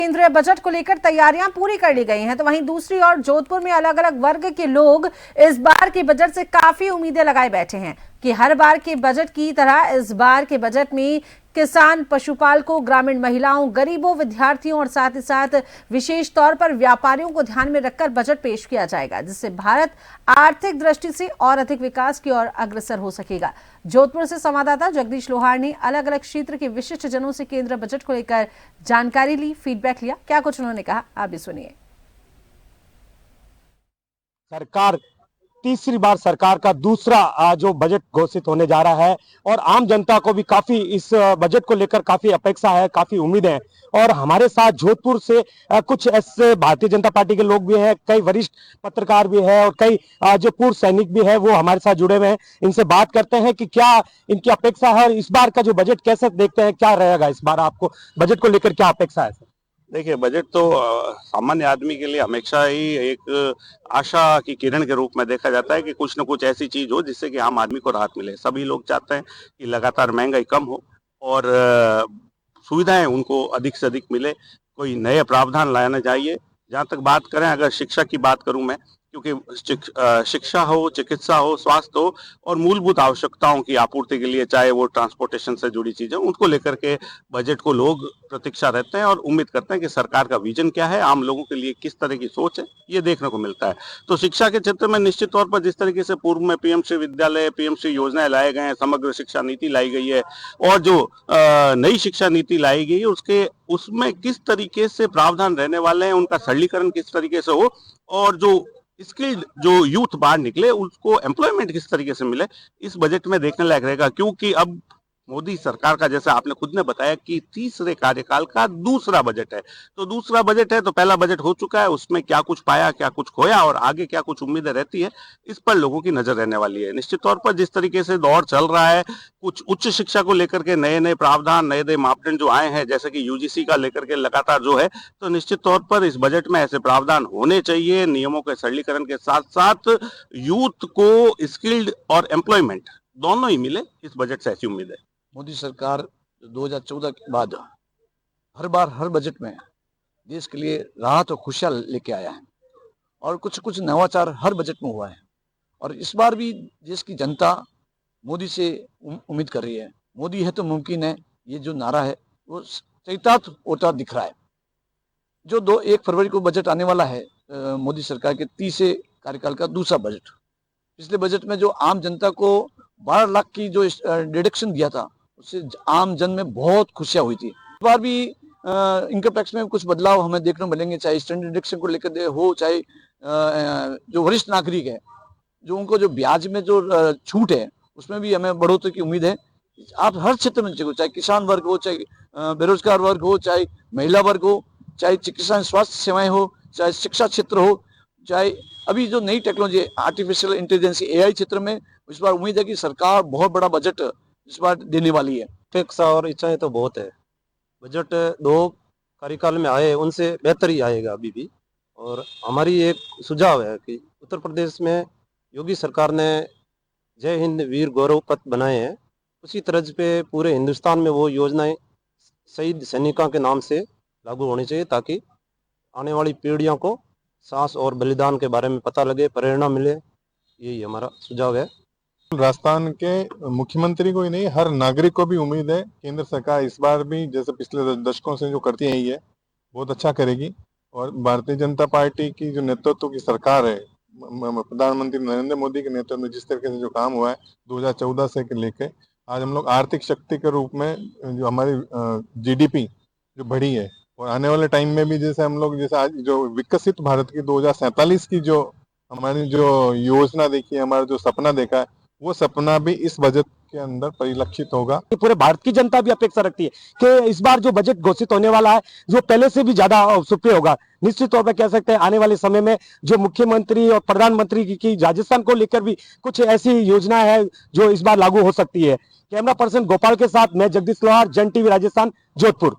केंद्रीय बजट को लेकर तैयारियां पूरी कर ली गई हैं, तो वहीं दूसरी ओर जोधपुर में अलग अलग वर्ग के लोग इस बार के बजट से काफी उम्मीदें लगाए बैठे हैं कि हर बार के बजट की तरह इस बार के बजट में किसान, पशुपालकों, ग्रामीण महिलाओं, गरीबों, विद्यार्थियों और साथ ही साथ विशेष तौर पर व्यापारियों को ध्यान में रखकर बजट पेश किया जाएगा, जिससे भारत आर्थिक दृष्टि से और अधिक विकास की ओर अग्रसर हो सकेगा। जोधपुर से संवाददाता जगदीश लोहार ने अलग अलग क्षेत्र के विशिष्ट जनों से केंद्र बजट को लेकर जानकारी ली, फीडबैक लिया। क्या कुछ उन्होंने कहा, आप भी सुनिए। सरकार तीसरी बार सरकार का दूसरा जो बजट घोषित होने जा रहा है और आम जनता को भी काफी इस बजट को लेकर काफी अपेक्षा है, काफी उम्मीद है। और हमारे साथ जोधपुर से कुछ ऐसे भारतीय जनता पार्टी के लोग भी हैं, कई वरिष्ठ पत्रकार भी हैं और कई जो पूर्व सैनिक भी हैं, वो हमारे साथ जुड़े हुए हैं। इनसे बात करते हैं कि क्या इनकी अपेक्षा है और इस बार का जो बजट कैसे देखते हैं, क्या रहेगा इस बार, आपको बजट को लेकर क्या अपेक्षा है? देखिए, बजट तो सामान्य आदमी के लिए हमेशा ही एक आशा की किरण के रूप में देखा जाता है कि कुछ न कुछ ऐसी चीज हो जिससे कि आम आदमी को राहत मिले। सभी लोग चाहते हैं कि लगातार महंगाई कम हो और सुविधाएं उनको अधिक से अधिक मिले, कोई नए प्रावधान लाना चाहिए। जहाँ तक बात करें, अगर शिक्षा की बात करूं मैं, क्योंकि शिक्षा हो, चिकित्सा हो, स्वास्थ्य हो और मूलभूत आवश्यकताओं की आपूर्ति के लिए, चाहे वो ट्रांसपोर्टेशन से जुड़ी चीजें, उनको लेकर के बजट को लोग प्रतीक्षा रहते हैं और उम्मीद करते हैं कि सरकार का विजन क्या है, आम लोगों के लिए किस तरह की सोच है, ये देखने को मिलता है। तो शिक्षा के क्षेत्र में निश्चित तौर पर जिस तरीके से पूर्व में पीएमश्री विद्यालय, पीएमश्री योजनाएं लाए गए हैं, समग्र शिक्षा नीति लाई गई है और जो नई शिक्षा नीति लाई गई है उसमें किस तरीके से प्रावधान रहने वाले हैं, उनका सरलीकरण किस तरीके से हो और जो स्किल्ड जो यूथ बाहर निकले उसको एम्प्लॉयमेंट किस तरीके से मिले, इस बजट में देखने लायक रहेगा। क्योंकि अब मोदी सरकार का, जैसे आपने खुद ने बताया, कि तीसरे कार्यकाल का दूसरा बजट है। तो दूसरा बजट है तो पहला बजट हो चुका है, उसमें क्या कुछ पाया, क्या कुछ खोया और आगे क्या कुछ उम्मीदें रहती है, इस पर लोगों की नजर रहने वाली है। निश्चित तौर पर जिस तरीके से दौर चल रहा है, कुछ उच्च शिक्षा को लेकर के नए नए प्रावधान, नए नए मापदंड जो आए हैं, जैसे कि यूजीसी का लेकर के लगातार जो है, तो निश्चित तौर पर इस बजट में ऐसे प्रावधान होने चाहिए। नियमों के सरलीकरण के साथ साथ यूथ को स्किल्ड और एम्प्लॉयमेंट दोनों ही मिले, इस बजट से ऐसी उम्मीद है। मोदी सरकार 2014 के बाद हर बार हर बजट में देश के लिए राहत और खुशियां लेके आया है और कुछ कुछ नवाचार हर बजट में हुआ है। और इस बार भी देश की जनता मोदी से उम्मीद कर रही है। मोदी है तो मुमकिन है, ये जो नारा है वो चरितार्थ होता दिख रहा है। जो 1 फरवरी को बजट आने वाला है, मोदी सरकार के तीसरे कार्यकाल का दूसरा बजट, पिछले बजट में जो आम जनता को 12 लाख की जो डिडक्शन दिया था, उससे आम जन में बहुत खुशियां हुई थी। इस बार भी इनकम टैक्स में कुछ बदलाव हमें देखने को मिलेंगे, चाहे स्टैंडर्ड डिडक्शन को लेकर हो, चाहे जो वरिष्ठ नागरिक है, जो उनको जो ब्याज में जो छूट है, उसमें भी हमें बढ़ोतरी की उम्मीद है। आप हर क्षेत्र में, चाहे किसान वर्ग हो, चाहे बेरोजगार वर्ग हो, चाहे महिला वर्ग हो, चाहे चिकित्सा स्वास्थ्य सेवाएं हो, चाहे शिक्षा क्षेत्र हो, चाहे अभी जो नई टेक्नोलॉजी आर्टिफिशियल इंटेलिजेंस एआई क्षेत्र में, इस बार उम्मीद है कि सरकार बहुत बड़ा बजट इस बार देने वाली है। अपेक्षा और इच्छाएं तो बहुत है। बजट 2 कार्यकाल में आए, उनसे बेहतर ही आएगा अभी भी। और हमारी एक सुझाव है कि उत्तर प्रदेश में योगी सरकार ने जय हिंद वीर गौरव पथ बनाए हैं, उसी तर्ज पे पूरे हिंदुस्तान में वो योजनाएं शहीद सैनिकों के नाम से लागू होनी चाहिए, ताकि आने वाली पीढ़ियों को साहस और बलिदान के बारे में पता लगे, प्रेरणा मिले। यही हमारा सुझाव है। राजस्थान के मुख्यमंत्री को ही नहीं, हर नागरिक को भी उम्मीद है केंद्र सरकार इस बार भी, जैसे पिछले दशकों से जो करती आई है, बहुत अच्छा करेगी। और भारतीय जनता पार्टी की जो नेतृत्व की सरकार है, प्रधानमंत्री नरेंद्र मोदी के नेतृत्व में जिस तरीके से जो काम हुआ है 2014 से लेके आज, हम लोग आर्थिक शक्ति के रूप में जो हमारी जीडीपी जो बढ़ी है, और आने वाले टाइम में भी जैसे हम लोग, जैसे आज जो विकसित भारत की 2047 की जो हमारी जो योजना देखी है, हमारा जो सपना देखा है, वो सपना भी इस बजट के अंदर परिलक्षित होगा। पूरे भारत की जनता भी अपेक्षा रखती है कि इस बार जो बजट घोषित होने वाला है, जो पहले से भी ज्यादा सुप्रिय होगा। निश्चित तौर पर कह सकते हैं आने वाले समय में जो मुख्यमंत्री और प्रधानमंत्री की राजस्थान को लेकर भी कुछ ऐसी योजना है जो इस बार लागू हो सकती है। कैमरा पर्सन गोपाल के साथ मैं जगदीश लोहार, जन टीवी राजस्थान, जोधपुर।